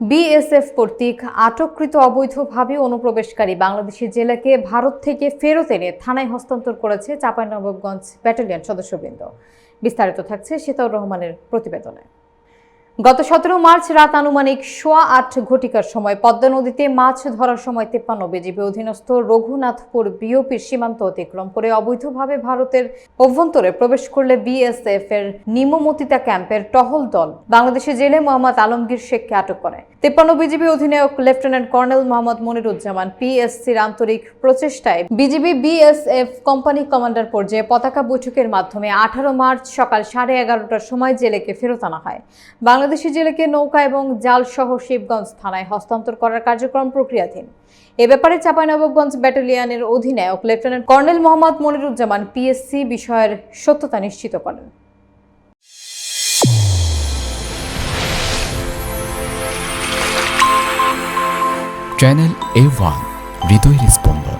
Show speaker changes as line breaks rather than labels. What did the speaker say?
BSF কর্তৃক আটককৃত অবৈধভাবে অনুপ্রবেশকারী বাংলাদেশি জেলেকে ভারত থেকে ফেরত এনে থানায় হস্তান্তর করেছে চাঁপাইনবাবগঞ্জ ব্যাটালিয়ন সদস্যবৃন্দ। বিস্তারিত থাকছে শীতল রহমানের প্রতিবেদনে। গত 17 মার্চ রাত আনুমানিক 8:15 সময় পদ্মা নদীতে মাছ ধরার সময় 53 বিজিবি অধীনস্থ রঘুনাথপুর বিওপির সীমান্ত অতিক্রম করে অবৈধভাবে ভারতের অভ্যন্তরে প্রবেশ করলে বিএসএফ এর নিমমতিতা ক্যাম্পের টহল দল বাংলাদেশি জেলে মোহাম্মদ আলমগীর শেখকে আটক করে। 53 বিজিবি অধিনায়ক লেফটেন্যান্ট কর্নেল মোহাম্মদ মনিরুজ্জামান পিএসসির আন্তরিক প্রচেষ্টায় বিজিবি বিএসএফ কোম্পানি কমান্ডার পর্যায়ে পতাকা বৈঠকের মাধ্যমে 18 মার্চ সকাল 11:30টার সময় জেলেকে ফেরত আনা হয়। বাংলাদেশি জেলেকে নৌকা এবং জাল সহ শিবগঞ্জ থানায় হস্তান্তর করার কার্যক্রম প্রক্রিয়াধীন। এ ব্যাপারে চাঁপাইনবাবগঞ্জ ব্যাটালিয়নের অধিনায়ক lieutenant colonel Mohammad Moniruzzaman PSC বিষয়ের সত্যতা নিশ্চিত করেন।
চ্যানেল A1 হৃদয়ের স্পন্দন।